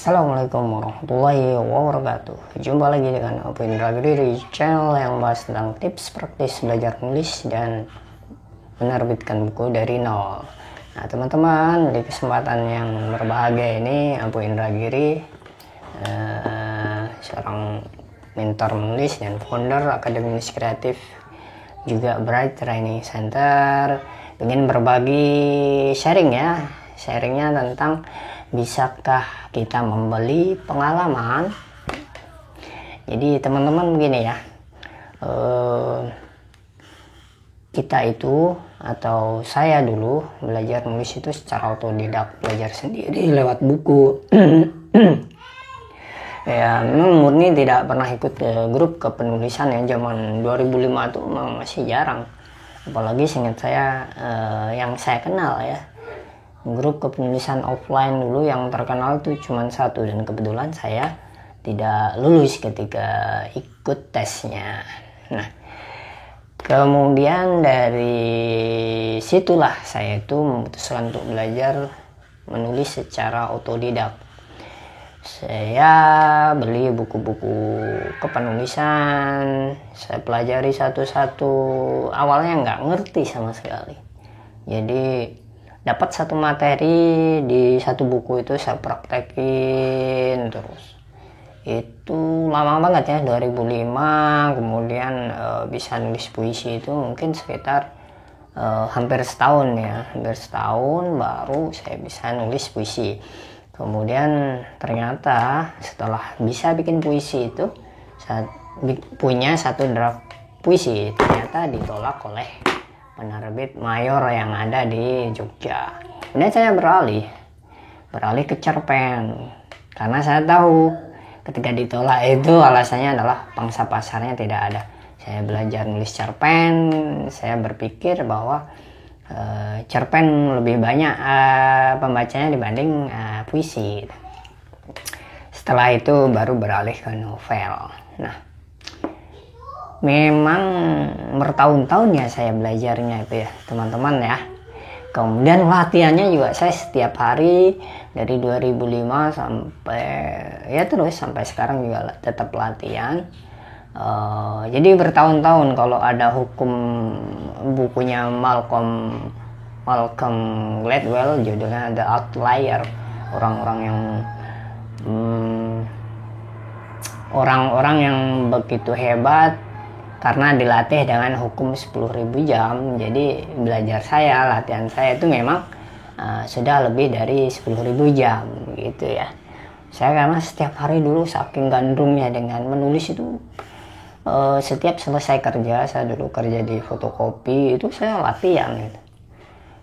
Assalamualaikum warahmatullahi wabarakatuh. Jumpa lagi dengan Apu Indra di channel yang bahas tentang tips praktis belajar nulis dan menerbitkan buku dari nol. Nah teman-teman, di kesempatan yang berbahagia ini Apu Indra seorang mentor menulis dan founder Akademi Nulis Kreatif, juga Bright Training Center, ingin berbagi sharingnya tentang bisakah kita membeli pengalaman. Jadi teman-teman begini ya, kita itu atau saya dulu belajar nulis itu secara otodidak, belajar sendiri lewat buku. Ya memang murni tidak pernah ikut grup kepenulisan ya. Zaman 2005 itu masih jarang, apalagi seingat saya yang saya kenal ya, grup kepenulisan offline dulu yang terkenal tuh cuma satu, dan kebetulan saya tidak lulus ketika ikut tesnya. Nah kemudian dari situlah saya itu memutuskan untuk belajar menulis secara otodidak. Saya beli buku-buku kepenulisan, saya pelajari satu-satu. Awalnya nggak ngerti sama sekali, jadi dapat satu materi di satu buku itu saya praktekin terus. Itu lama banget ya, 2005. Kemudian bisa nulis puisi itu mungkin sekitar hampir setahun baru saya bisa nulis puisi. Kemudian ternyata setelah bisa bikin puisi itu, saya punya satu draft puisi, ternyata ditolak oleh penerbit mayor yang ada di Jogja. Kemudian saya beralih ke cerpen, karena saya tahu ketika ditolak itu alasannya adalah pangsa pasarnya tidak ada. Saya belajar nulis cerpen, saya berpikir bahwa cerpen lebih banyak pembacanya dibanding puisi. Setelah itu baru beralih ke novel. Nah memang bertahun-tahun ya saya belajarnya itu ya teman-teman ya. Kemudian latihannya juga saya setiap hari dari 2005 sampai ya terus sampai sekarang juga tetap latihan. Jadi bertahun-tahun. Kalau ada hukum bukunya Malcolm Gladwell, judulnya The Outlier, orang-orang yang begitu hebat karena dilatih dengan hukum 10.000 jam. Jadi latihan saya itu memang sudah lebih dari 10.000 jam gitu ya. Saya karena setiap hari dulu saking gandrungnya dengan menulis itu, setiap selesai kerja, saya dulu kerja di fotokopi, itu saya latihan gitu.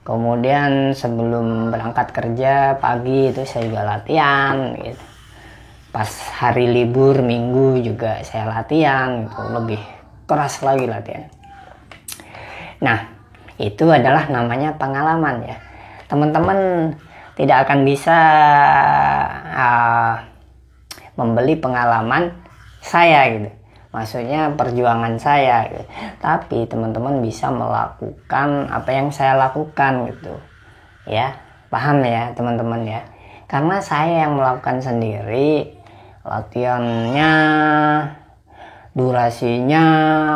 Kemudian sebelum berangkat kerja pagi itu saya juga latihan gitu. Pas hari libur minggu juga saya latihan gitu, lebih keras lagi latihan. Nah itu adalah namanya pengalaman ya teman-teman. Tidak akan bisa membeli pengalaman saya gitu, maksudnya perjuangan saya gitu. Tapi teman-teman bisa melakukan apa yang saya lakukan gitu ya, paham ya teman-teman ya. Karena saya yang melakukan sendiri, latihannya, durasinya,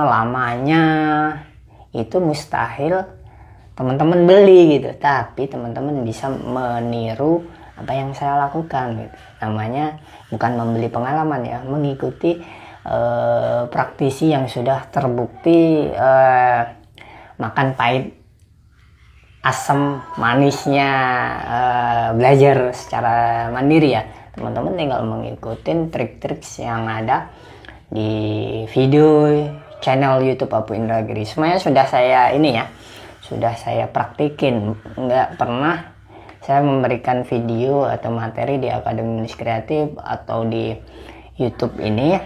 lamanya itu mustahil teman-teman beli gitu. Tapi teman-teman bisa meniru apa yang saya lakukan gitu. Namanya bukan membeli pengalaman ya, mengikuti praktisi yang sudah terbukti makan pahit asam manisnya belajar secara mandiri ya. Teman-teman tinggal mengikuti trik-trik yang ada di video channel YouTube Apu Indra. Semuanya sudah saya praktikin. Nggak pernah saya memberikan video atau materi di Akademi Nulis Kreatif atau di YouTube ini,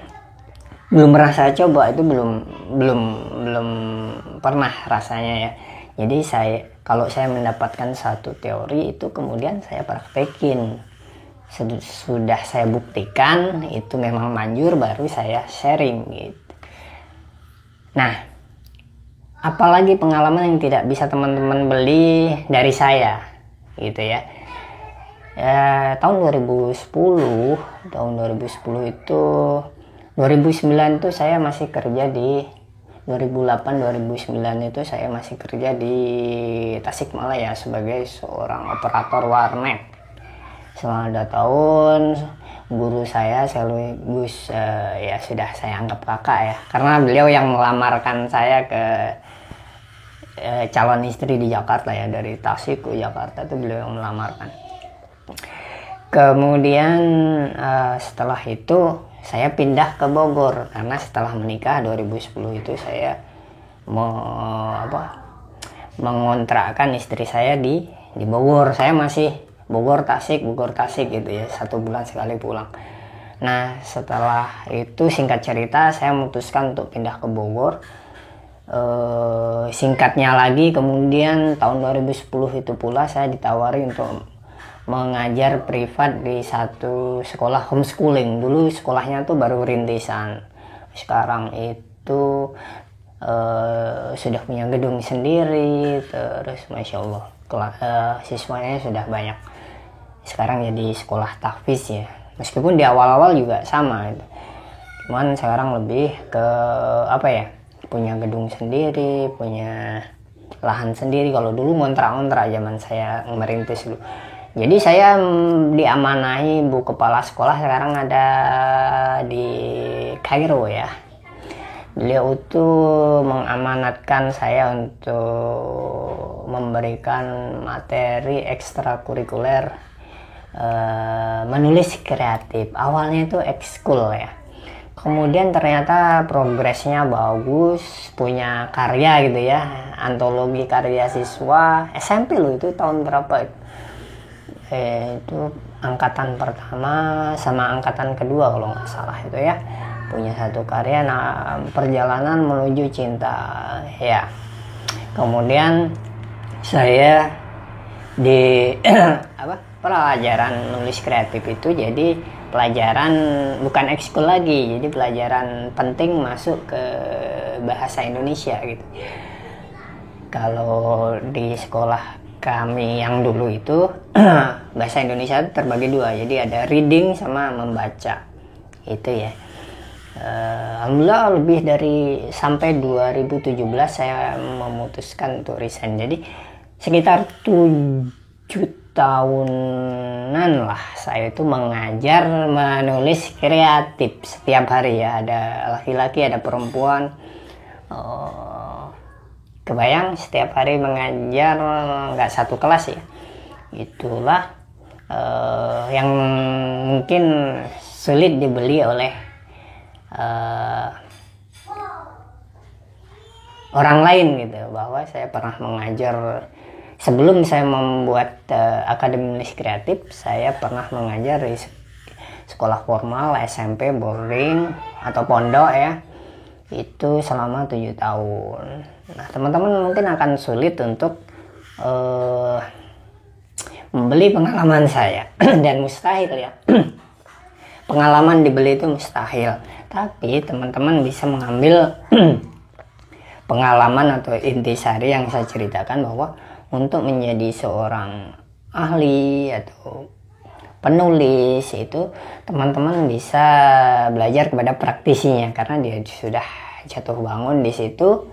belum pernah saya coba. Itu belum pernah rasanya ya. Jadi kalau saya mendapatkan satu teori itu kemudian saya praktekin, sudah saya buktikan itu memang manjur, baru saya sharing gitu. Nah apalagi pengalaman yang tidak bisa teman-teman beli dari saya gitu ya. Ya, tahun 2010 itu 2009 itu saya masih kerja di 2008-2009 itu saya masih kerja di Tasikmalaya sebagai seorang operator warnet. Selama 2 tahun guru saya sekaligus ya sudah saya anggap kakak ya, karena beliau yang melamarkan saya ke calon istri di Jakarta ya, dari Tasik ke Jakarta itu beliau yang melamarkan. Kemudian setelah itu saya pindah ke Bogor karena setelah menikah 2010 itu saya mengontrakkan istri saya di Bogor. Saya masih Bogor Tasik gitu ya, 1 bulan sekali pulang. Nah setelah itu singkat cerita saya memutuskan untuk pindah ke Bogor. Singkatnya lagi, kemudian tahun 2010 itu pula saya ditawari untuk mengajar privat di satu sekolah homeschooling. Dulu sekolahnya tuh baru rintisan, sekarang itu sudah punya gedung sendiri, terus masya Allah siswanya sudah banyak. Sekarang jadi sekolah tahfiz ya, meskipun di awal-awal juga sama gitu. Cuman sekarang lebih ke punya gedung sendiri, punya lahan sendiri. Kalau dulu ngontrak-ngontrak zaman saya merintis dulu. Jadi saya diamanahi Bu Kepala Sekolah sekarang ada di Kairo ya. Beliau itu mengamanatkan saya untuk memberikan materi ekstrakurikuler menulis kreatif. Awalnya itu ekskul ya. Kemudian ternyata progresnya bagus, punya karya gitu ya. Antologi karya siswa SMP loh, itu tahun berapa itu? Itu angkatan pertama sama angkatan kedua kalau nggak salah itu ya, punya satu karya. Nah, perjalanan menuju cinta ya. Kemudian saya di pelajaran nulis kreatif itu jadi pelajaran bukan ekskul lagi, jadi pelajaran penting masuk ke bahasa Indonesia gitu. Kalau di sekolah kami yang dulu itu bahasa Indonesia terbagi 2, jadi ada reading sama membaca itu ya. Alhamdulillah lebih dari sampai 2017 saya memutuskan untuk resign. Jadi sekitar 7 tahunan lah saya itu mengajar menulis kreatif setiap hari ya. Ada laki-laki, ada perempuan. Kebayang setiap hari mengajar, nggak satu kelas ya. Itulah yang mungkin sulit dibeli oleh orang lain gitu, bahwa saya pernah mengajar. Sebelum saya membuat akademi nulis kreatif, saya pernah mengajar di sekolah formal, SMP, boarding atau pondok ya, itu selama 7 tahun. Nah, teman-teman mungkin akan sulit untuk membeli pengalaman saya dan mustahil ya. Pengalaman dibeli itu mustahil, tapi teman-teman bisa mengambil pengalaman atau intisari yang saya ceritakan, bahwa untuk menjadi seorang ahli atau penulis itu teman-teman bisa belajar kepada praktisinya, karena dia sudah jatuh bangun di situ,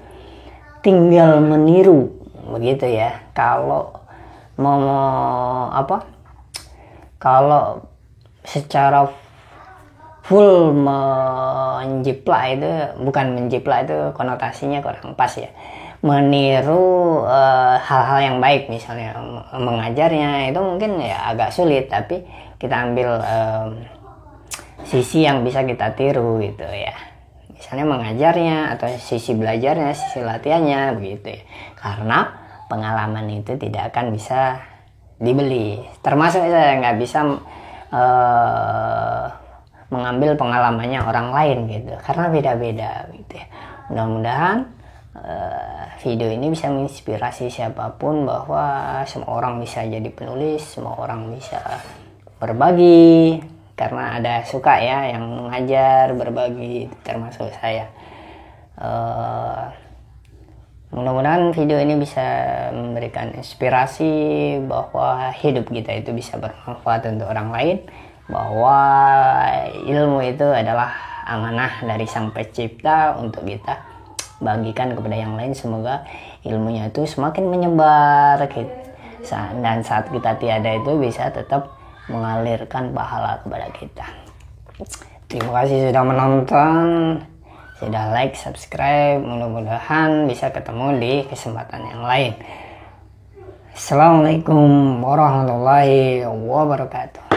tinggal meniru begitu ya. Kalau kalau secara full menjiplak itu, bukan menjiplak itu konotasinya kurang pas ya, meniru hal-hal yang baik, misalnya mengajarnya itu mungkin ya agak sulit, tapi kita ambil sisi yang bisa kita tiru gitu ya, misalnya mengajarnya atau sisi belajarnya, sisi latihannya begitu ya. Karena pengalaman itu tidak akan bisa dibeli, termasuk saya nggak bisa mengambil pengalamannya orang lain gitu, karena beda-beda gitu ya. Mudah-mudahan video ini bisa menginspirasi siapapun, bahwa semua orang bisa jadi penulis, semua orang bisa berbagi, karena ada suka ya yang mengajar, berbagi, termasuk saya. Mudah-mudahan video ini bisa memberikan inspirasi bahwa hidup kita itu bisa bermanfaat untuk orang lain, bahwa ilmu itu adalah amanah dari Sang Pencipta untuk kita bagikan kepada yang lain. Semoga ilmunya itu semakin menyebar dan saat kita tiada itu bisa tetap mengalirkan pahala kepada kita. Terima kasih sudah menonton, sudah like, subscribe. Mudah-mudahan bisa ketemu di kesempatan yang lain. Assalamualaikum warahmatullahi wabarakatuh.